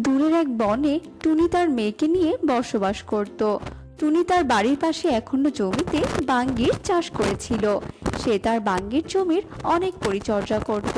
দূরের এক বনে টুনি তার মেয়েকে নিয়ে বসবাস করত। টুনি তার বাড়ির পাশে এখনো জমিতে বাঙ্গির চাষ করেছিল। সে তার বাঙ্গির জমির অনেক পরিচর্যা করত।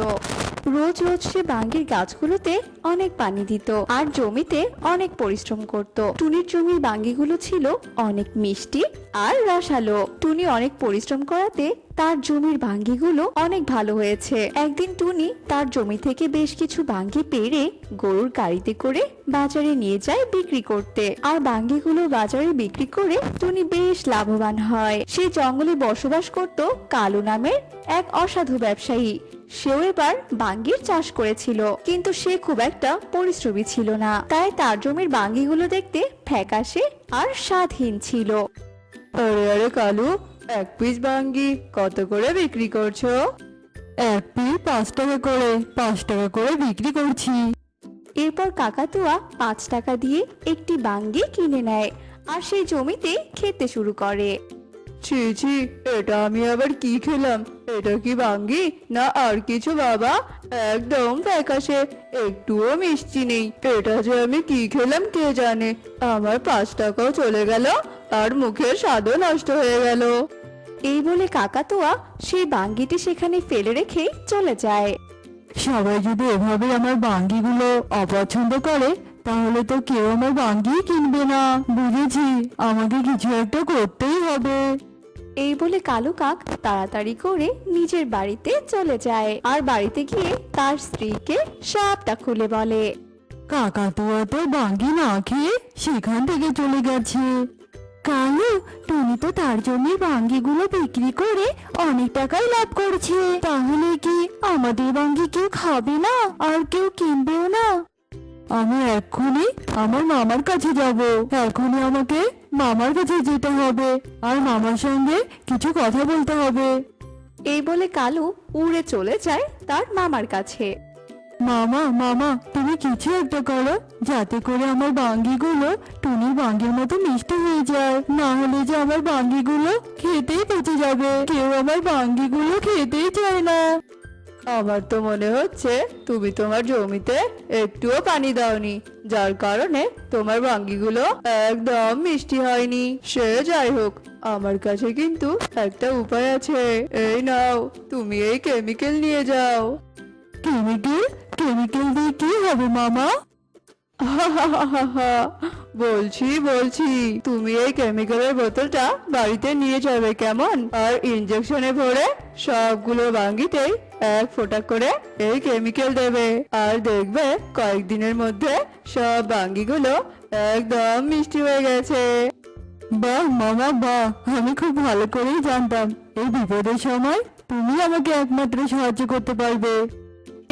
রোজ রোজ সে বাঙ্গির গাছগুলোতে অনেক পানি দিত আর জমিতে অনেক পরিশ্রম করত। টুনির জমির বাঙ্গিগুলো ছিল অনেক মিষ্টি আর রসালো। টুনি অনেক পরিশ্রম করাতে তার জমির বাঙ্গিগুলো অনেক ভালো হয়েছে। একদিন টুনি তার জমি থেকে বেশ কিছু বাঙ্গি পেড়ে গরুর গাড়িতে করে বাজারে নিয়ে যায় বিক্রি করতে। আর বাঙ্গিগুলো বাজারে বিক্রি করে টুনি বেশ লাভবান হয়। সে জঙ্গলে বসবাস করত কালু নামের এক অসাধু ব্যবসায়ী। সেও এবার বাঙ্গির চাষ করেছিল, কিন্তু সে খুব একটা পরিশ্রমী ছিল না, তাই তার জমির বাঙ্গিগুলো দেখতে ফ্যাকাশে আর স্বাদহীন ছিল। আরে আরে কালু, এক পিস বাঙ্গি কত করে বিক্রি করছো? এক পিস 5 টাকা করে, 5 টাকা করে বিক্রি করছি। এরপর কাকাতুয়া 5 টাকা দিয়ে একটি বাঙ্গি কিনে নেয় আর সেই জমিতে খেতে শুরু করে। ছি ছি, এটা আমি আবার কি খেলাম? এটা কি বাঙ্গি না আর কিছু বাবা? একদম ফ্যাকাশে, একটুও মিষ্টি নেই। এটা যে আমি কি খেলাম কে জানে। আমার 5 টাকাও চলে গেল আর মুখের স্বাদও নষ্ট হয়ে গেল। এই বলে কাকাতুয়া সেই বাঙ্গিটি সেখানে ফেলে রেখে চলে যায়। সবাই যদি এভাবে আমার বাঙ্গিগুলো অপছন্দ করে তাহলে তো কেউ আমার বাঙ্গি কিনবে না। বুঝেছি, আমাকে কিছু একটা করতেই হবে। এই বলে কালু কাক তাড়াতাড়ি করে নিজের বাড়িতে চলে যায় আর বাড়িতে গিয়ে তার স্ত্রীকে সবটা খুলে বলে। কাকাতুয়া তো বাঙ্গি না খেয়ে সেখান থেকে চলে গেছে। কালু, টুনি তো তার জমির বাঙ্গিগুলো বিক্রি করে অনেক টাকাই লাভ করছে। তাহলে কি আমাদের বাঙ্গি কেউ খাবে না আর কেউ কিনবেও না? আমি এক্ষুনি আমার মামার কাছে যাব। এখনই আমাকে মামার কাছে যেতে হবে আর মামার সঙ্গে কিছু কথা বলতে হবে। এই বলে কালু উড়ে চলে যায় তার মামার কাছে। মামা মামা, তুমি কিছু একটা করো যাতে করে আমার বাঙ্গিগুলো টুনির বাঙ্গির মতো মিষ্টি হয়ে যায়। না হলে যে আমার বাঙ্গিগুলো খেতেই পচে যাবে। কেউ আমার বাঙ্গিগুলো খেতেই চায় না। আমার তো মনে হচ্ছে তুমি তোমার জমিতে একটুও পানি দাওনি, যার কারণে তোমার বাঙ্গিগুলো একদম মিষ্টি হয়নি। সে যাই হোক, আমার কাছে কিন্তু একটা উপায় আছে। এই নাও, তুমি এই কেমিক্যাল নিয়ে যাও। কেমিক্যাল? কেমিক্যাল দিয়ে কি হবে মামা? বলছি বলছি, তুমি এই কেমিক্যালের বোতলটা বাড়িতে নিয়ে যাবে কেমন? আর ইনজেকশনে ভরে সবগুলো বাঙ্গিতেই 1 ফোঁটা করে এই কেমিক্যাল দেবে। আর দেখবে কয়েকদিনের মধ্যে সব বাঙ্গিগুলো একদম মিষ্টি হয়ে গেছে। বাহ মামা বাহ, আমি খুব ভালো করেই জানতাম এই বিপদের সময় তুমি আমাকে একমাত্র সাহায্য করতে পারবে।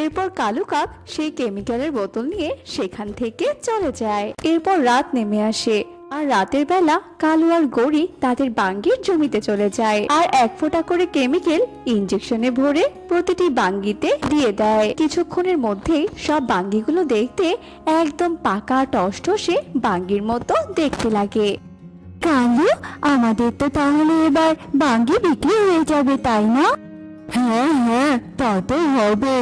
এরপর কালু কাক সেই কেমিক্যালের বোতল নিয়ে সেখান থেকে চলে যায়। এরপর রাত নেমে আসে আর রাতের বেলা কালু আর গৌরী তাদের বাঙ্গির জমিতে চলে যায় আর 1 ফোঁটা করে কেমিক্যাল ইনজেকশনে ভরে প্রতিটি বাঙ্গিতে দিয়ে দেয়। কিছুক্ষণের মধ্যেই সব বাঙ্গিগুলো দেখতে একদম পাকা টসটসে বাঙ্গির মতো দেখতে লাগে। কালু, আমাদের তো তাহলে এবার বাঙ্গি বিক্রি হয়ে যাবে, তাই না? হ্যাঁ হ্যাঁ, তা তো হবে।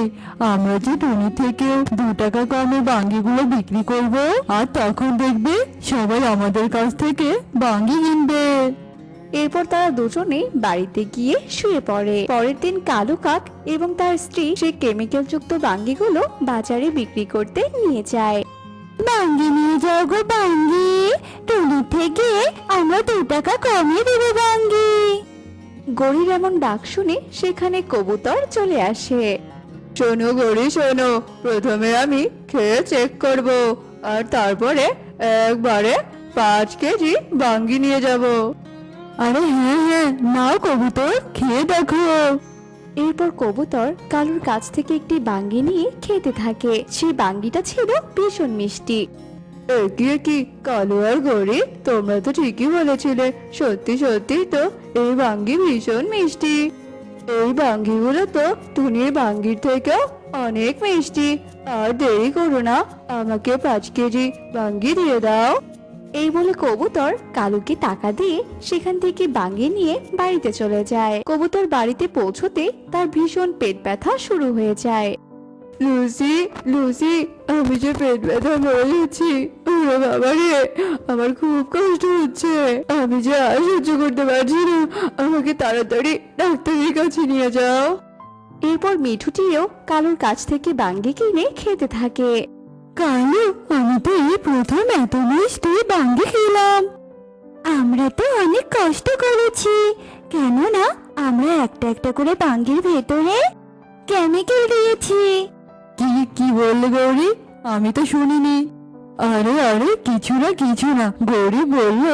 আমরা যে টুনি থেকেও 2 টাকা কমে বাঙ্গিগুলো বিক্রি করব আর তখন দেখবে সবাই আমাদের কাছ থেকে বাঙ্গি কিনবে। এরপর তারা দুজনে বাড়িতে গিয়ে শুয়ে পড়ে। পরের দিন কালু কাক এবং তার স্ত্রী সেই কেমিক্যাল যুক্ত বাঙ্গিগুলো বাজারে বিক্রি করতে নিয়ে যায়। বাঙ্গি নিয়ে যাও গো বাঙ্গি, টুনি থেকে আমরা 2 টাকা কমিয়ে দেবো বাঙ্গি। গৌরীর এমন ডাক শুনে সেখানে কবুতর চলে আসে। শোনো গড়ি শোনো, প্রথমে আমি খেয়ে চেক করব আর তারপরে একবারে 5 কেজি বাঙ্গি নিয়ে যাব। আরে হ্যাঁ হ্যাঁ, নাও কবুতর, খেয়ে দেখো। এরপর কবুতর কালুর কাছ থেকে একটি বাঙ্গি নিয়ে খেতে থাকে। সেই বাঙ্গিটা ছিল ভীষণ মিষ্টি। কি কালু আর গড়ি, তোমরা তো ঠিকই বলেছিলে। সত্যি সত্যি তো এই বাঙ্গি ভীষণ মিষ্টি। এই বাঙ্গিগুলো তো টুনির বাঙ্গির থেকেও অনেক মিষ্টি। আর দেরি করো না, আমাকে 5 কেজি বাঙ্গি দিয়ে দাও। এই বলে কবুতর কালুকে টাকা দিয়ে সেখান থেকে বাঙ্গি নিয়ে বাড়িতে চলে যায়। কবুতর বাড়িতে পৌঁছতে তার ভীষণ পেট ব্যথা শুরু হয়ে যায়। লুসি, লুসি, আমি যে পেট ব্যথা মরে যাচ্ছি। ওরে বাবা রে, আমার খুব কষ্ট হচ্ছে। আমি যে আর সহ্য করতে পারছি না। আমাকে তাড়াতাড়ি ডাক্তারের কাছে নিয়ে যাও। এরপর মিঠুটিও কালুর কাছ থেকে বাঙ্গি কিনে খেতে থাকে। কালু, আমি তো এই প্রথম এত মিষ্টি বাঙ্গি খেলাম। আমরা তো অনেক কষ্ট করেছি, কেননা আমরা একটা একটা করে বাঙ্গির ভেতরে কেমিক্যাল দিয়েছি। কি বললে গৌরী? আমি তো শুনিনি। আরে আরে, কিছু না, গৌরী বলল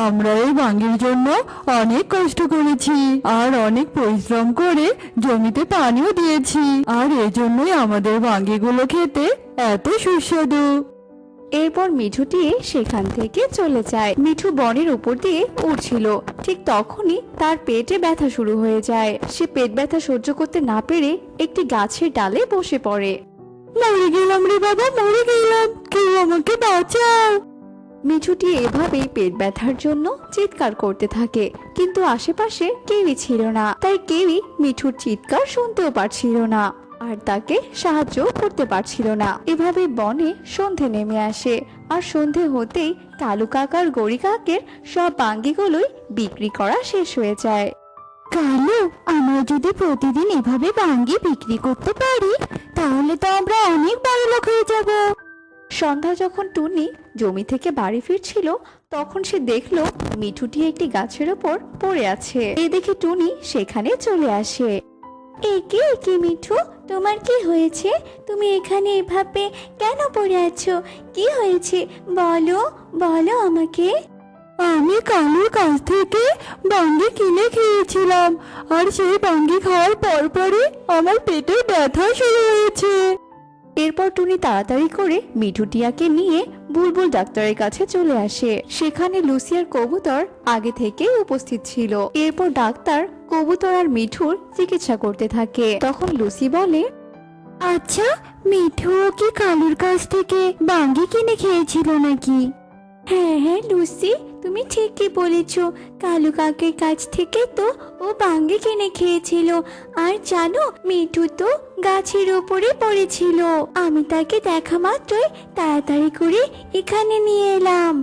আমরা এই বাঙ্গির জন্য অনেক কষ্ট করেছি আর অনেক পরিশ্রম করে জমিতে পানিও দিয়েছি, আর এজন্যই আমাদের বাঙ্গিগুলো খেতে এত সুস্বাদু। এরপর মিঠুটি সেখান থেকে চলে যায়। মিঠু বনের উপর দিয়ে উড়ছিল, ঠিক তখনই তার পেটে ব্যথা শুরু হয়ে যায়। সে পেট ব্যথা সহ্য করতে না পেরে একটি গাছের ডালে বসে পড়ে। মরে গেলাম রে বাবা, মরে গেলাম, কেউ আমাকে বাঁচাও। মিঠুটি এভাবেই পেট ব্যথার জন্য চিৎকার করতে থাকে, কিন্তু আশেপাশে কেউই ছিল না, তাই কেউই মিঠুর চিৎকার শুনতেও পারছিল না আর তাকে সাহায্য করতে পারছিল না। এভাবে বনে সন্ধে নেমে আসে, আর সন্ধে হতেই কালু কাকার গড়ি কাকের সব বাঙ্গিগুলোই বিক্রি করা শেষ হয়ে যায়। কালু, আমরা যদি প্রতিদিন এভাবে বাঙ্গি বিক্রি করতে পারি তাহলে তো আমরা অনেক বড় লোক হয়ে যাব। সন্ধ্যা যখন টুনি জমি থেকে বাড়ি ফিরছিল, তখন সে দেখলো মিঠুটি একটি গাছের ওপর পড়ে আছে। এই দেখে টুনি সেখানে চলে আসে। একে একে মিঠু, তোমার কি হয়েছে? তুমি এখানে এভাবে কেন পড়ে আছো? কি হয়েছে বলো, বলো আমাকে। আমি কালুর কাছ থেকে বাঙ্গি কিনে খেয়েছিলাম, আর সেই বাঙ্গি খাওয়ার পরপরই আমার পেটে ব্যথা শুরু হয়েছে। এরপর টুনি তাড়াতাড়ি করে মিঠুটিয়াকে নিয়ে বুলবুল ডাক্তারের কাছে চলে আসে। সেখানে লুসি আর কবুতর আগে থেকেই উপস্থিত ছিল। এরপর ডাক্তার কবুতর আর মিঠুর চিকিৎসা করতে থাকে। তখন লুসি বলে, আচ্ছা, মিঠু কি কালুর কাছ থেকে বাঙ্গি কিনে খেয়েছিল নাকি? হ্যাঁ হ্যাঁ লুসি, তুমি ঠিকই বলেছ। কালু কাকের কাছ থেকে তো ও বাঙ্গি কিনে খেয়েছিল। আর জানো, মিঠু তো গাছের উপরে পড়েছিল। আমি তাকে দেখা মাত্রই তাড়াতাড়ি করে এখানে নিয়ে এলাম।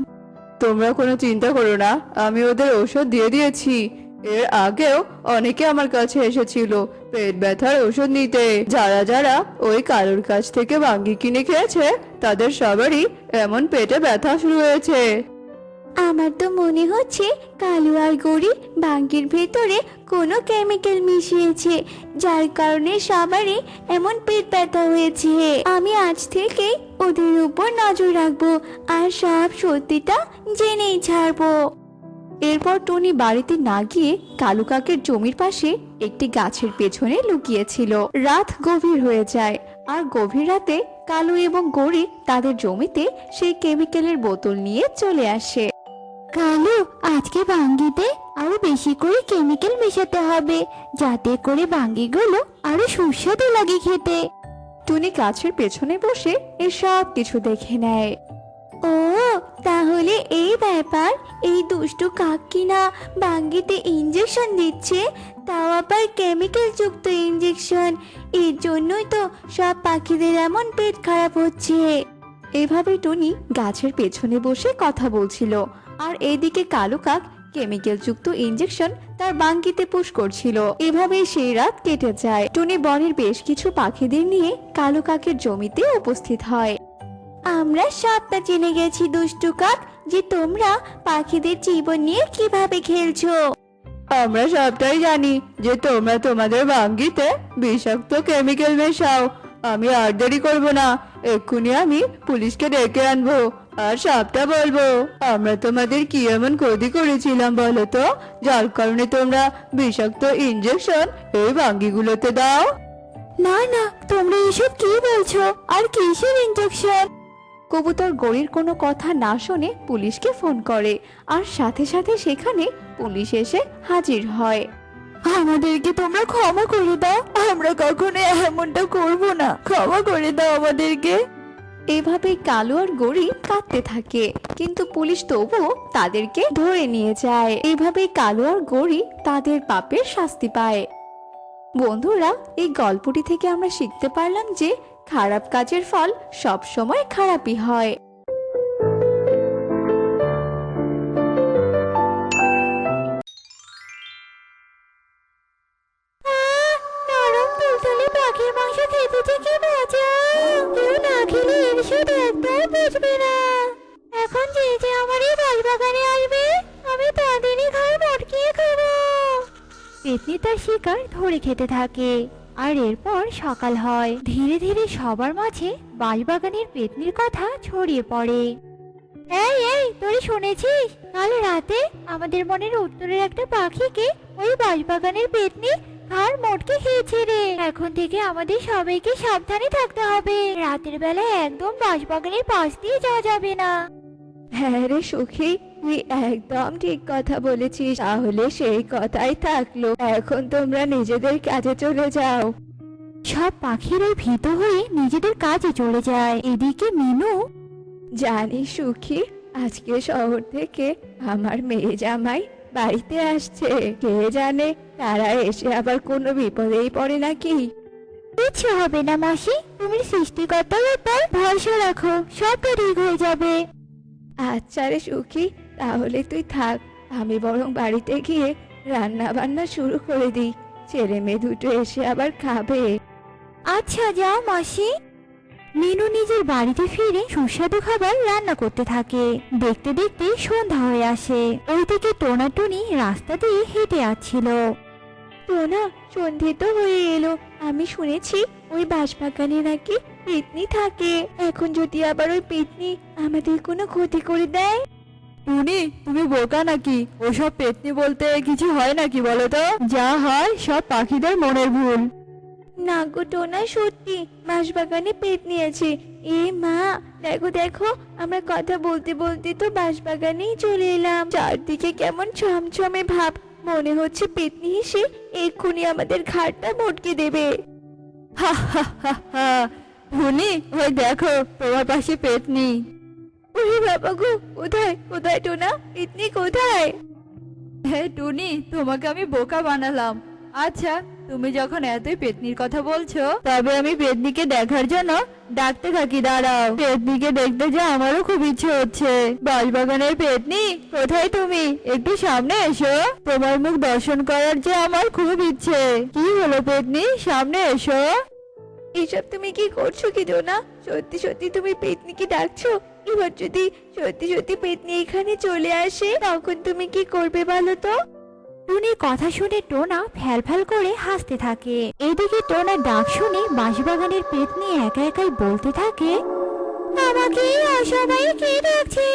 তোমরা কোনো চিন্তা করো না, আমি ওদের ঔষধ দিয়ে দিয়েছি। এর আগেও অনেকে আমার কাছে এসেছিল পেট ব্যথার ওষুধ নিতে। যারা যারা ওই কালুর কাছ থেকে বাঙ্গি কিনে খেয়েছে তাদের সবারই এমন পেটে ব্যথা শুরু হয়েছে। আমার তো মনে হচ্ছে কালু আর গড়ি বাঙ্গির ভেতরে কোনো কেমিক্যাল মিশিয়েছে, যার কারণে সবারই এমন পেট ব্যথা হয়েছে। আমি আজ থেকে ওদের উপর নজর রাখবো আর সব সত্যিটা জেনেই ছাড়বো। এরপর টুনি বাড়িতে না গিয়ে কালু কাকের জমির পাশে একটি গাছের পেছনে লুকিয়েছিল। রাত গভীর হয়ে যায়, আর গভীর রাতে কালু এবং গড়ি তাদের জমিতে সেই কেমিক্যালের বোতল নিয়ে চলে আসে। কালু, আজকে বাঙ্গিতে আরো বেশি করে কেমিক্যাল মেশাতে হবে, যাতে করে বাঙ্গিগুলো আরো সুস্বাদু লাগে খেতে। টুনি গাছের পেছনে বসে এসব কিছু দেখে নেয়। ও, তাহলে এই ব্যাপার। এই দুষ্টু কাক কিনা বাঙ্গিতে ইঞ্জেকশন দিচ্ছে, তাও আবার কেমিক্যাল যুক্ত ইঞ্জেকশন। এর জন্যই তো সব পাখিদের এমন পেট খারাপ হচ্ছে। এভাবে টুনি গাছের পেছনে বসে কথা বলছিল, আর এদিকে কালু কাক কেমিক্যাল যুক্ত ইঞ্জেকশন তার বাঙ্গিতে পুশ করছিল। এভাবেই সেই রাত কেটে যায়। টুনি বনের বেশ কিছু পাখিদের নিয়ে কালু কাকের জমিতে উপস্থিত হয়। আমরা সবটা জেনে গেছি দুষ্টু কাক, যে তোমরা পাখিদের জীবন নিয়ে কিভাবে খেলছো। আমরা সবটাই জানি যে তোমরা তোমাদের বাঙ্গিতে বিষাক্ত কেমিক্যাল মেশাও। আমি আর দেরি করবো না, এক্ষুনি আমি পুলিশকে ডেকে আনবো আর সবটা বলবো। আমরা তোমাদের কি এমন ক্ষতি করেছিলাম বলো তো, যার কারণে তোমরা বিষাক্ত ইঞ্জেকশন এই বাঙ্গিগুলোতে দাও? না না, তোমরা এসব কি বলছো? আর কিসের ইঞ্জেকশন? কবুতর গড়ির কোনো কথা না শুনে পুলিশকে ফোন করে, আর সাথে সাথে সেখানে পুলিশ এসে হাজির হয়। আমাদেরকে তোমরা ক্ষমা করে দাও, আমরা কখনো এমনটা করবো না, ক্ষমা করে দাও আমাদেরকে। এভাবেই কালু আর গড়ি কাঁদতে থাকে, কিন্তু পুলিশ তবুও তাদেরকে ধরে নিয়ে যায়। এভাবেই কালু আর গড়ি তাদের পাপের শাস্তি পায়। বন্ধুরা, এই গল্পটি থেকে আমরা শিখতে পারলাম যে খারাপ কাজের ফল সব সময় খারাপই হয়। নরম তুলতুলে পাখির মাংস খেতে যে কি মজা! কেউ না খেলে এর স্বাদ একদম বুঝবে না। এখন যে যে আমার এই বাগানে আসবে, আমি তাদেরই ঘাড় মটকিয়ে খাবো। পেতনি তার শিকার ধরে খেতে থাকে, আর এরপর সকাল হয়। ধীরে ধীরে সবার মাঝে বাঁশবাগানের পেতনির কথা ছড়িয়ে পড়ে। এই এই, তুই শুনেছিস কাল রাতে আমাদের মনের উত্তরের একটা পাখিকে ওই বাঁশবাগানের পেতনি ঘাড় মটকে খেয়েছে রে। এখন থেকে আমাদের সবাইকে সাবধানে থাকতে হবে। রাতের বেলা একদম বাঁশবাগানের পাশ দিয়ে যাওয়া যাবে না। হ্যাঁ রে সুখী, তুই একদম ঠিক কথা বলেছিস। তাহলে সেই কথাই থাকলো, এখন তোমরা নিজেদের কাজে চলে যাও। সব পাখিরাই ভীত হয়ে নিজেদের কাজে চলে যায়। এদিকে মিনু জানিস সুখী, আজকে শহর থেকে আমার মেয়ে জামাই বাড়িতে আসছে। কে জানে তারা এসে আবার কোনো বিপদেই পড়ে নাকি। কিচ্ছু হবে না মাসি, তুমি সৃষ্টিকর্তার উপর ভরসা রাখো, সবটা ঠিক হয়ে যাবে। আচ্ছা রে সুখী, তাহলে তুই থাক, আমি বরং বাড়িতে গিয়ে রান্না বান্না শুরু করে দিই। ছেলে মেয়ে দুটো এসে আবার খাবে। আচ্ছা যাও মাসি। মিনু নিজের বাড়িতে ফিরে সুস্বাদু খাবার রান্না করতে থাকে। দেখতে দেখতে সন্ধ্যা হয়ে আসে। ওইদিকে টোনা টুনি রাস্তা দিয়ে হেঁটে আসছিল। টোনা, সন্ধে তো হয়ে এলো। আমি শুনেছি ওই বাঁশবাগানে নাকি পেতনি থাকে। এখন যদি আবার ওই পেতনি আমাদের কোনো ক্ষতি করে দেয়? টুনি, তুমি বোকা নাকি? ওসব পেতনি বলতে কিছু হয় নাকি বলো তো? যা হয় সব পাখিদের মনের ভুল। না গো টোনা, সত্যি বাঁশবাগানে পেতনি আছে। এ মা, দেখো দেখো, আমরা কথা বলতে বলতে তো বাঁশবাগানেই চলে এলাম। চারদিকে কেমন ছমছমে ভাব, মনে হচ্ছে পেতনি এসে এক্ষুনি আমাদের ঘাড়টা মটকে দেবে। হা হা হা হা। টুনি, ওই দেখো তোমার পাশে পেতনি। ওরে বাবা গো, কোথায় কোথায় টোনা, পেতনি কোথায়? হ্যাঁ টুনি, তোমাকে আমি বোকা বানালাম। আচ্ছা, তুমি যখন এতই পেতনির কথা বলছো, তবে আমি পেতনিকে দেখার জন্য ডাকতে থাকি। দাঁড়াও, পেতনিকে দেখতে যে আমারও খুব ইচ্ছে হচ্ছে। বাঁশবাগানের পেতনি, কোথায় তুমি? একটু সামনে এসো, তোমার মুখ দর্শন করার যে আমার খুব ইচ্ছে। কি হলো পেতনি, সামনে এসো। এসব তুমি কি করছো কি টোনা? সত্যি সত্যি তুমি পেতনিকে ডাকছো? এবার যদি সত্যি সত্যি পেতনি এখানে চলে আসে, তখন তুমি কি করবে বলো তো? টুনির কথা শুনে টোনা ফ্যাল ফ্যাল করে হাসতে থাকে। এদিকে টোনার ডাক শুনে বাঁশবাগানের পেতনি একা একাই বলতে থাকে, আমাকে অসহায় কে ডাকছে?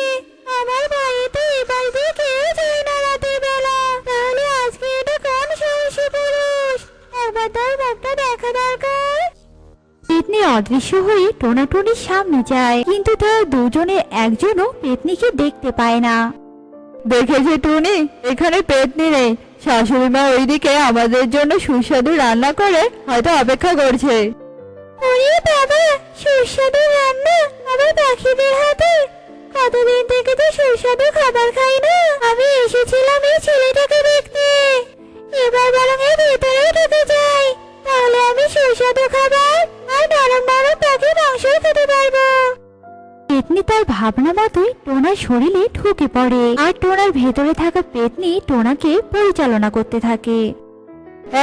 আমার বাড়িতে এবার দিয়ে কেউ যায় না রাতের বেলা। তাহলে আজকে এটা কোন সাহসী পুরুষ? একবার তার মুখটা দেখা দরকার। পেতনি অদৃশ্য হয়ে টোনা টুনির সামনে যায়, কিন্তু তারা দুজনের একজনও পেতনিকে দেখতে পায় না। দেখেছে টুনি, এখানে পেতনি নেই। শাশুড়ি মা ওইদিকে আমাদের জন্য সুস্বাদু রান্না করে হয়তো অপেক্ষা করছে। ওরে বাবা, সুস্বাদু রান্না আবার পাখিদের হাতে! কতদিন থেকে তো সুস্বাদু খাবার খাই না। আমি এসেছিলাম এই ছেলেটাকে দেখতে। এবার বরং এর ভেতরে ঢুকে যাই, তাহলে আমি সুস্বাদু খাবার আর নরম নরম পাখির মাংস খেতে পারবো। পেতনি তার ভাবনা মতোই টোনার শরীরে ঢুকে পড়ে, আর টোনার ভেতরে থাকা পেতনি টোনাকে পরিচালনা করতে থাকে।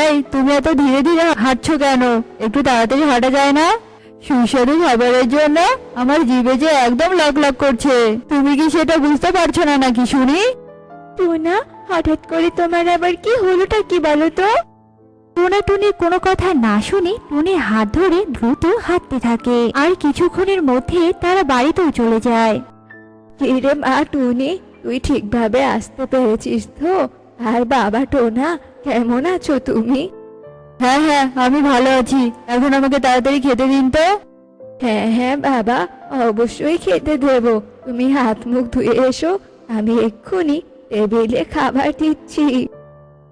এই, তুমি এত ধীরে ধীরে হাঁটছো কেন? একটু তাড়াতাড়ি হাঁটা যায় না? সুস্বাদু খাবারের জন্য আমার জিভে যে একদম লক লক করছে। তুমি কি সেটা বুঝতে পারছো না নাকি শুনি? টোনা, হঠাৎ করে তোমার আবার কি হলোটা কি বলো তো? টোনা টুনির কোনো কথা না শুনে টুনির হাত ধরে দ্রুত হাঁটতে থাকে, আর কিছুক্ষণের মধ্যে তারা বাড়িতেও চলে যায়। কিরে মা টুনি, তুই ঠিকভাবে আসতে পেরেছিস তো? আর বাবা টোনা, কেমন আছো তুমি? হ্যাঁ হ্যাঁ, আমি ভালো আছি। এখন আমাকে তাড়াতাড়ি খেতে দিন তো। হ্যাঁ হ্যাঁ বাবা, অবশ্যই খেতে দেবো। তুমি হাত মুখ ধুয়ে এসো, আমি এক্ষুনি টেবিলে খাবার দিচ্ছি।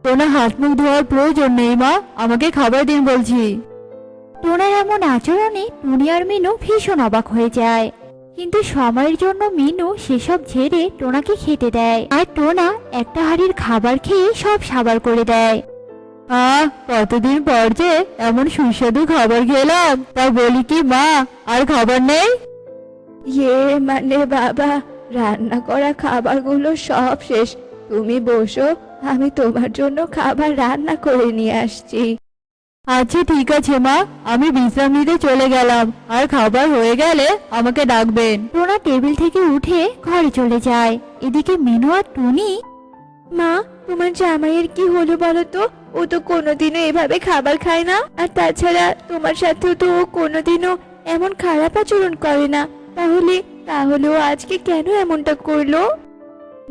কোনো হাত মুখ ধোয়ার প্রয়োজন নেই মা, আমাকে খাবার দিন বলছি। টোনার এমন আচরণে টুনি আর মিনু ভীষণ অবাক হয়ে যায়, কিন্তু সময়ের জন্য মিনু সেসব ঝেড়ে টোনাকে খেতে দেয়, আর টোনা একটা হাঁড়ির খাবার খেয়ে সব সাবার করে দেয়। কতদিন পর যে এমন সুস্বাদু খাবার খেলাম, তা বলি কি মা, আর খাবার নেই? মানে বাবা, রান্না করা খাবারগুলো সব শেষ। তুমি বসো, আমি তোমার জন্য খাবার রান্না করে নিয়ে আসছি। আচ্ছা ঠিক আছে মা, আমি বিশ্রাম নিতে চলে গেলাম, আর খাবার হয়ে গেলে আমাকে ডাকবেন। টোনা টেবিল থেকে উঠে ঘরে চলে যায়। এদিকে মিনু আর টুনি, মা, তোমার জামাইয়ের কি হলো বলো তো? ও তো কোনোদিনও এভাবে খাবার খায় না, আর তাছাড়া তোমার সাথেও তো ও কোনোদিনও এমন খারাপ আচরণ করে না। তাহলে তাহলে ও আজকে কেন এমনটা করলো?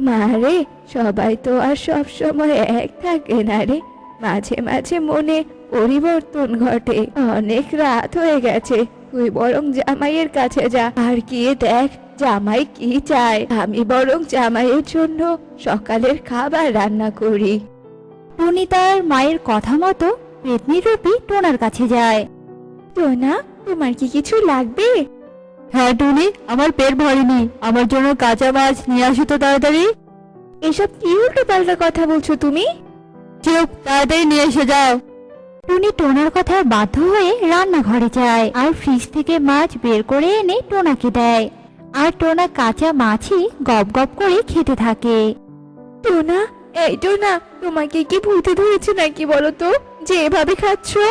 মা রে, সবাই তো আর সব সময় এক থাকে না রে, মাঝে মাঝে মনে পরিবর্তন ঘটে। অনেক রাত হয়ে গেছে, তুই বরং জামাইয়ের কাছে যা আর গিয়ে দেখ জামাই কি চায়। আমি বরং জামাইয়ের জন্য সকালের খাবার রান্না করি। টুনি তার মায়ের কথা মতো পেতনি রূপী টোনার কাছে যায়। টোনা, তোমার কি কিছু লাগবে? হ্যাঁ টুনি, আমার পেট ভরেনি, আমার জন্য কাঁচা মাছ নিয়ে আসো তো তাড়াতাড়ি। এসব কি উল্টো পাল্টা কথা বলছো তুমি? চুপ, তাড়াতাড়ি নিয়ে এসে যাও। টুনি টোনার কথায় বাধ্য হয়ে রান্নাঘরে যায় আর ফ্রিজ থেকে মাছ বের করে এনে টোনাকে দেয়। আর টোনা কাঁচা মাছই গপ গপ করে খেতে থাকে। টোনা, এই টোনা, তোমাকে কি ভূতে ধরেছে নাকি বলো তো, যে এভাবে খাচ্ছো?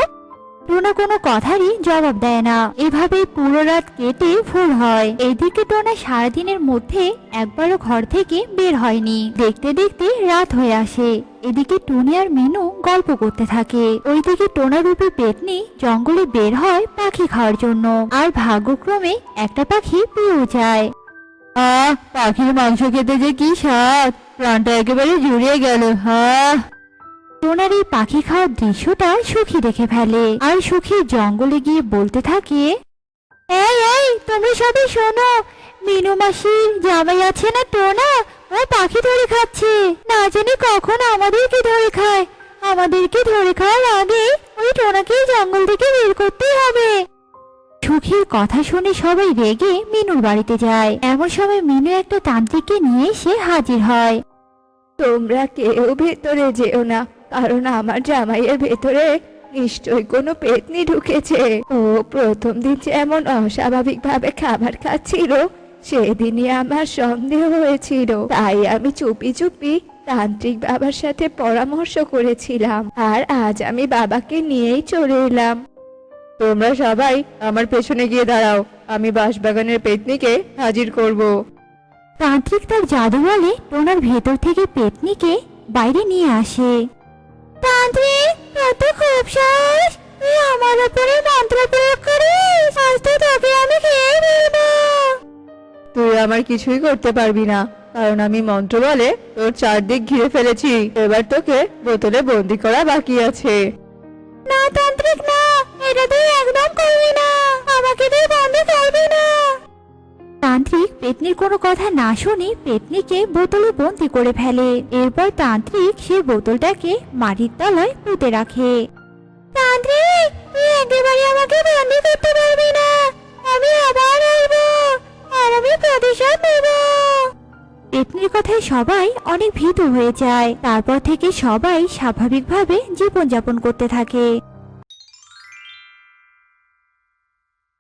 টোনা কোনো কথারই জবাব দেয় না। এভাবে পুরো রাত কেটে ভোর হয়। এদিকে টোনা সারাদিনের মধ্যে একবারও ঘর থেকে বের হয়নি। দেখতে দেখতে রাত হয়ে আসে। এদিকে টুনি আর মিনু গল্প করতে থাকে। ওইদিকে টোনা রূপী পেতনি জঙ্গলে বের হয় পাখি খাওয়ার জন্য। আর ভাগ্যক্রমে একটা পাখি পেয়েও যায়। পাখির মাংস খেতে যে কি স্বাদ, প্রাণটা একেবারে জুড়িয়ে গেল। টোনার এই পাখি খাওয়ার দৃশ্যটা সুখী দেখে ফেলে আর সুখী জঙ্গলে গিয়ে বলতে থাকে, এই এই তোমরা সবাই শোনো, মিনু মাসির জামাই আছে না টোনা, ও পাখি ধরে খাচ্ছে। না জানি কখন আমাদেরকে ধরে খায়। আমাদেরকে ধরে খাওয়ার আগে ওই টোনাকে জঙ্গল থেকে বের করতেই হবে। সুখীর কথা শুনে সবাই রেগে মিনুর বাড়িতে যায়। এমন সময় মিনু একটা তান্ত্রিককে নিয়ে এসে হাজির হয়। তোমরা কেউ ভেতরে যেও না, কারণ আমার জামাইয়ের ভেতরে নিশ্চয়ই কোনো পেতনি ঢুকেছে। ও প্রথম দিন যেমন অস্বাভাবিক ভাবে খাবার খাচ্ছিল, সেদিনই আমার সন্দেহ হয়েছিল। তাই আমি চুপি চুপি তান্ত্রিক বাবার সাথে পরামর্শ করেছিলাম, আর আজ আমি বাবাকে নিয়েই চলে এলাম। তোমরা সবাই আমার পেছনে গিয়ে দাঁড়াও, আমি বাঁশবাগানের পেতনিকে হাজির করব। তান্ত্রিক তার জাদু বলে টোনার ভেতর থেকে পেতনিকে বাইরে নিয়ে আসে। তান্ত্রিক, কত খুব সাহস, তুই আমার উপরে মন্ত্র প্রয়োগ করিস, আজ তো তোকে আমি খেয়ে ফেলবো। তুই আমার কিছুই করতে পারবি না, কারণ আমি মন্ত্র বলে তোর চারদিক ঘিরে ফেলেছি। এবার তোকে বোতলে বন্দি করা বাকি আছে। না তান্ত্রিক না, এটা তুই একদম করবি না, আমাকে তুই বন্দি করবি না। তান্ত্রিক পেতনির কোনো কথা না শুনে পেতনিকে বোতলে বন্দি করে ফেলে। এরপর তান্ত্রিক সে বোতলটাকে মাটির তলায় পুঁতে রাখে। তান্ত্রিক, তুই একেবারে আমাকে বন্দি করতে পারবি না, আমি আবার আসবো আর আমি প্রতিশোধ নেব। পেতনির কথায় সবাই অনেক ভীত হয়ে যায়। তারপর থেকে সবাই স্বাভাবিকভাবে জীবনযাপন করতে থাকে।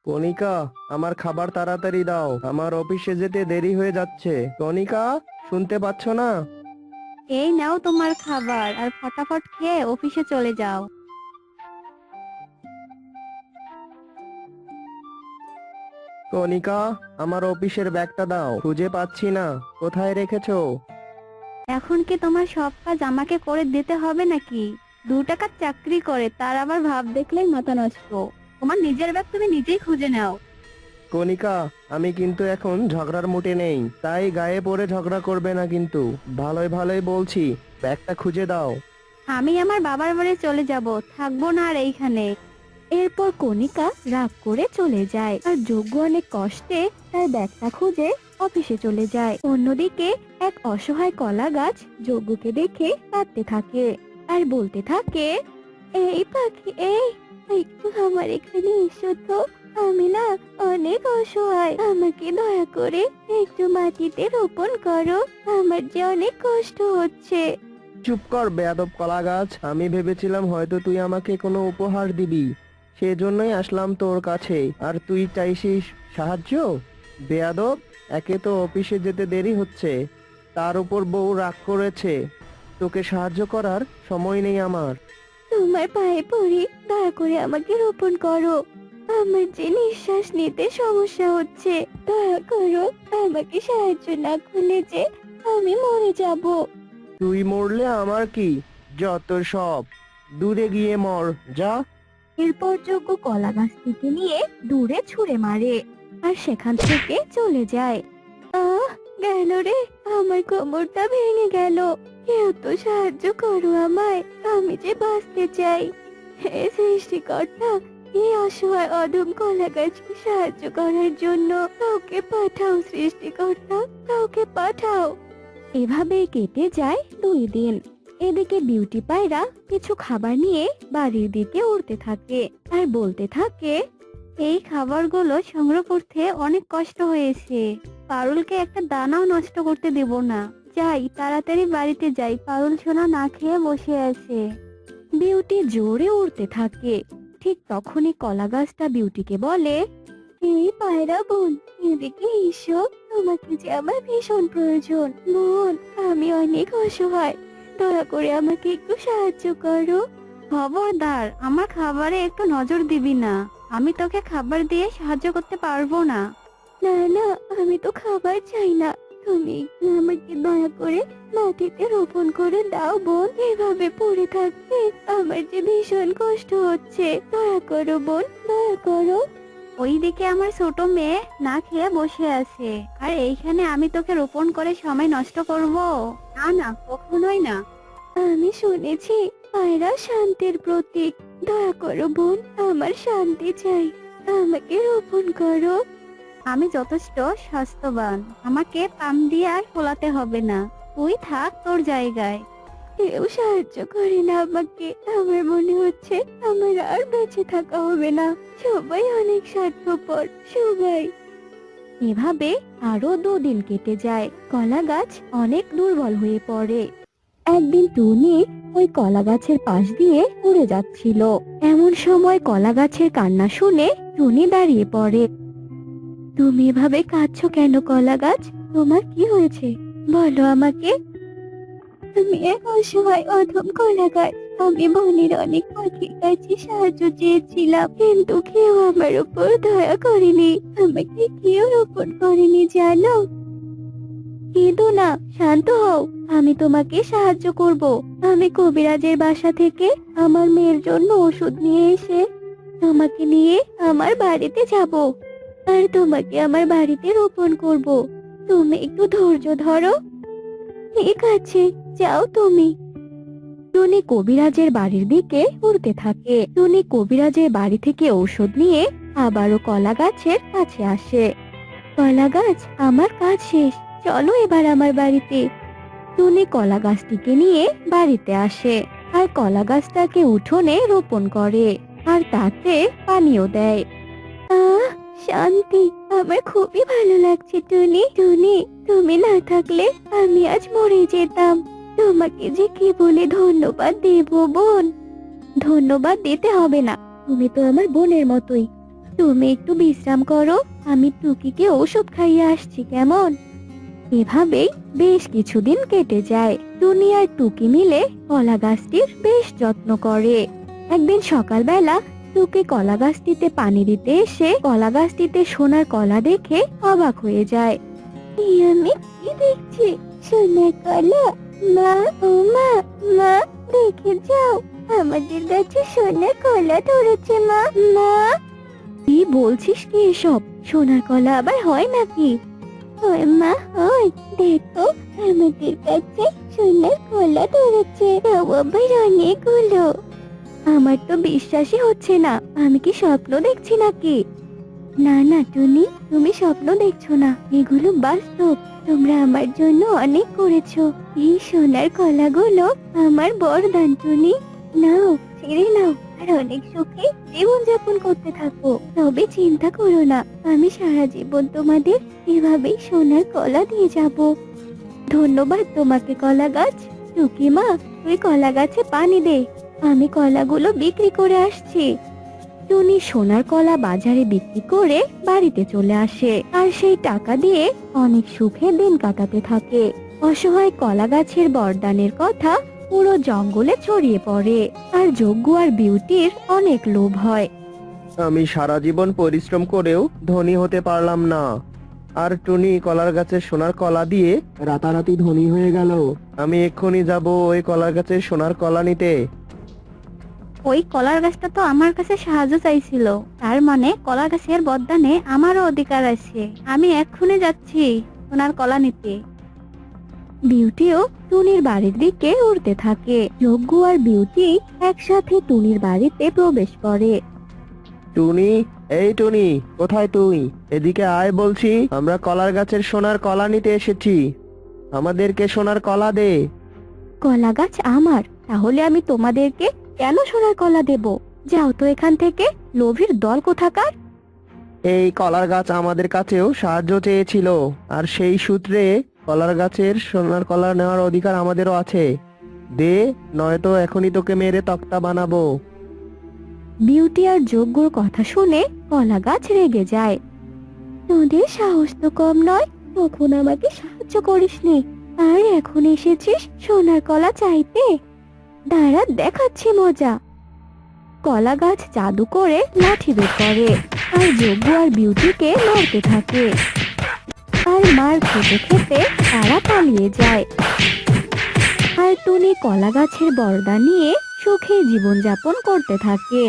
কণিকা, আমার খাবার তাড়াতাড়ি দাও, আমার অফিসে যেতে দেরি হয়ে যাচ্ছে। কণিকা, শুনতে পাচ্ছ না? এই নাও তোমার খাবার, আর ফটাফট খেয়ে অফিসে চলে যাও। কণিকা, আমার অফিসের ব্যাগটা দাও, খুঁজে পাচ্ছি না, কোথায় রেখেছো? এখন কি তোমার সব কাজ আমাকে করে দিতে হবে নাকি? 2 টাকার চাকরি করে তার আবার ভাব দেখলেই মাথা নষ্ট। তোমার নিজের ব্যাগ তুমি নিজেই খুঁজে নাও। কণিকা, আমি কিন্তু এখন ঝগড়ার মুডে নেই, তাই গায়ে পড়ে ঝগড়া করবে না কিন্তু। ভালোই ভালোই বলছি, ব্যাগটা খুঁজে দাও। আমি আমার বাবার বাড়ি চলে যাব, থাকবো না আর এইখানে। এরপর কণিকা রাগ করে চলে যায় আর যজ্ঞ অনেক কষ্টে তার ব্যাগটা খুঁজে অফিসে চলে যায়। অন্যদিকে এক অসহায় কলা গাছ যজ্ঞকে দেখে কাঁদতে থাকে আর বলতে থাকে, এই পাখি, এই একটু আমার এখানে এসো তো, আমি না অনেক অসহায়, আমাকে দয়া করে একটু মাটিতে রোপণ করো, আমার যে অনেক কষ্ট হচ্ছে। চুপ কর বেয়াদব কলা গাছ, আমি ভেবেছিলাম হয়তো তুই আমাকে কোনো উপহার দিবি, সেজন্যই আসলাম তোর কাছে। আর তুই চাইছিস সাহায্য? বেয়াদব, একে তো অফিসে যেতে দেরি হচ্ছে, তার উপর বউ রাগ করেছে, তোকে সাহায্য করার সময় নেই আমার। তোমার পায়ে পড়ি, দয়া করে আমাকে রোপণ করো। আমার যে নিঃশ্বাস নিতে সমস্যা হচ্ছে, দয়া করো। আমাকে সাহায্য না করলে যে আমি মরে যাব। তুই মরলে আমার কি, যত সব, দূরে গিয়ে মর যা। এরপর যজ্ঞ কলা গাছটিকে নিয়ে দূরে ছুঁড়ে মারে আর সেখান থেকে চলে যায়। আহ, গেল রে, আমার কোমরটা ভেঙে গেল। কেউ তো সাহায্য করো আমায়, আমি যে বাঁচতে চাই। হে সৃষ্টিকর্তা, এই অসহায় অধম কলা গাছকে সাহায্য করার জন্য কাউকে পাঠাও। সৃষ্টিকর্তা, কাউকে পাঠাও। এভাবেই কেটে যায় 2 দিন। এদিকে বিউটি পায়রা কিছু খাবার নিয়ে বাড়ির দিকে উড়তে থাকে আর বলতে থাকে, এই খাবারগুলো সংগ্রহ করতে অনেক কষ্ট হয়েছে। পারুলকে একটা দানাও নষ্ট করতে দেব না। যাই, তাড়াতাড়ি বাড়িতে যাই, পারুল সোনা না খেয়ে বসে আছে। বিউটি জোরে উড়তে থাকে। ঠিক তখনই কলা গাছটা বিউটিকে বলে, এই পায়রা বোন, এদিকে এসো, তোমাকে যে আমার ভীষণ প্রয়োজন। বোন, আমি অনেক অসহায়, দয়া করে আমাকে একটু সাহায্য করো। খবরদার, আমার খাবারে একটু নজর দিবি না। আমি তোকে খাবার দিয়ে সাহায্য করতে পারবো না। না না, আমি তো খাবার চাই না। তুমি একটু আমাকে দয়া করে মাটিতে রোপণ করে দাও বোন। এভাবে পড়ে থাকতে আমার যে ভীষণ কষ্ট হচ্ছে। দয়া করো বোন, দয়া করো। ওইদিকে আমার ছোট মেয়ে না খেয়ে বসে আছে, আর এইখানে আমি তোকে রোপণ করে সময় নষ্ট করব? না না, কখনোই না। আমি শুনেছি পায়রা শান্তির প্রতীক। দয়া করো বোন, আমার শান্তি চাই, আমাকে রোপণ করো। আমি যথেষ্ট স্বাস্থ্যবান, আমাকে পাম দিয়ে আর ফোলাতে হবে না। তুই থাক তোর জায়গায়। কেউ সাহায্য করে না আমাকে। আমার মনে হচ্ছে আমার আর বেঁচে থাকা হবে না। সবাই অনেক স্বার্থপর, সবাই। এভাবে আরো 2 দিন কেটে যায়। কলা গাছ অনেক দুর্বল হয়ে পড়ে। একদিন টুনি ওই কলা গাছের পাশ দিয়ে উড়ে যাচ্ছিল। এমন সময় কলা গাছের কান্না শুনে টুনি দাঁড়িয়ে পড়ে। তুমি এভাবে কাঁদছো কেন কলা গাছ? তোমার কি হয়েছে, বলো আমাকে। আমি এক অসহায় অধম কলা গাছ। আমি বনের অনেক পাখির কাছে সাহায্য চেয়েছিলাম, কিন্তু কেউ আমার উপর দয়া করেনি। আমাকে কেউ রোপণ করেনি, জানো। কেঁদো না, শান্ত হও, আমি তোমাকে সাহায্য করব। আমি কবিরাজের বাসা থেকে আমার মেয়ের জন্য ওষুধ নিয়ে এসে তোমাকে নিয়ে আমার বাড়িতে যাব, আর তোমাকে আমার বাড়িতে রোপণ করব। তুমি একটু ধৈর্য ধরো। ঠিক আছে, যাও তুমি। টুনি কবিরাজের বাড়ির দিকে উড়তে থাকে। টুনি কবিরাজের বাড়ি থেকে ঔষধ নিয়ে আবারও কলা গাছের কাছে আসে। কলা গাছ, আমার কাজ শেষ, চলো এবার আমার বাড়িতে। টুনি কলা গাছটিকে নিয়ে বাড়িতে আসে আর কলা গাছটাকে উঠোনে রোপণ করে আর তাতে পানিও দেয়। আহ, শান্তি, আমার খুবই ভালো লাগছে টুনি। টুনি, তুমি না থাকলে আমি আজ মরে যেতাম। তোমাকে যে কি বলে ধন্যবাদ দেব বোন। ধন্যবাদ দিতে হবে না, তুমি তো আমার বোনের মতোই। তুমি একটু বিশ্রাম করো, আমি টুকিকে ওষুধ খাইয়ে আসছি, কেমন? এভাবেই বেশ কিছুদিন কেটে যায়। টুনি আর টুকি মিলে কলা গাছটির বেশ যত্ন করে। একদিন সকালবেলা টুকি কলা গাছটিতে পানি দিতে এসে কলা গাছটিতে সোনার কলা দেখে অবাক হয়ে যায়। আমি কি দেখছি? সোনার কলা? মা, ও মা, মা, দেখে যাও, আমাদের গাছে সোনার কলা ধরেছে। মা, মা। কি বলছিস কি এসব? সোনার কলা আবার হয় নাকি? ওই মা, ওই দেখো, আমাদের কাছে সোনার কলা ধরেছে, তাও আবার অনেকগুলো। আমার তো বিশ্বাসই হচ্ছে না। আমি কি স্বপ্ন দেখছি নাকি? না না টুনি, তুমি স্বপ্ন দেখছো না, এগুলো বাস্তব। তোমরা আমার জন্য অনেক করেছো। এই সোনার কলাগুলো আমার বরদান টুনি। নাও, ছেড়ে নাও, আর অনেক সুখে জীবন যাপন করতে থাকো। তবে চিন্তা করো না, আমি সারা জীবন তোমাদের এভাবেই সোনার কলা দিয়ে যাব। ধন্যবাদ তোমাকে কলা গাছ। টুকি মা, তুই কলা গাছে পানি দে, আমি কলাগুলো বিক্রি করে আসছি। টুনি সোনার কলা বাজারে বিক্রি করে বাড়িতে চলে আসে আর সেই টাকা দিয়ে অনেক সুখে দিন কাটাতে থাকে। অসহায় কলা গাছের বরদানের কথা পুরো জঙ্গলে ছড়িয়ে পড়ে আর যজ্ঞ আর বিউটির অনেক লোভ হয়। আমি সারা জীবন পরিশ্রম করেও ধনী হতে পারলাম না, আর টুনি কলার গাছের সোনার কলা দিয়ে রাতারাতি ধনী হয়ে গেল। আমি এক্ষুনি যাব ওই কলার গাছের সোনার কলা নিতে। ওই কলার গাছটা তো আমার কাছে সাহায্য চাইছিল, তার মানে কলা গাছের বরদানে আমারও অধিকার আছে। আমি এক্ষুনি যাচ্ছি সোনার কলা নিতে। বিউটিও টুনির বাড়ির দিকে উড়তে থাকে। যজ্ঞ আর বিউটি একসাথে টুনির বাড়িতে প্রবেশ করে। টুনি, এই টুনি, কোথায় তুই? এদিকে আয় বলছি, আমরা কলার গাছের সোনার কলা নিতে এসেছি, আমাদেরকে সোনার কলা দে। কলা গাছ আমার, তাহলে আমি তোমাদেরকে কেন সোনার কলা দেব? যাও তো এখান থেকে, লোভীর দল কোথাকার। এই কলার গাছ আমাদের কাছেও সাহায্য চেয়েছিল, আর সেই সূত্রে কলার গাছের সোনার কলা নেওয়ার অধিকার আমাদেরও আছে। দে, নয়তো এখনই তোকে মেরে তক্তা বানাবো। বিউটি আর যজ্ঞর কথা শুনে কলা গাছ রেগে যায়। তোদের সাহস তো কম নয়, তখন আমাকে সাহায্য করিসনি, আর এখন এসেছিস সোনার কলা চাইতে? দাঁড়া, দেখাচ্ছি মজা। কলা গাছ জাদু করে লাঠি বের করে আর যজ্ঞ আর বিউটিকে মারতে থাকে, আর মার খেতে খেতে তারা পালিয়ে যায়। আর টুনি কলা গাছের বরদা নিয়ে সুখে জীবনযাপন করতে থাকে।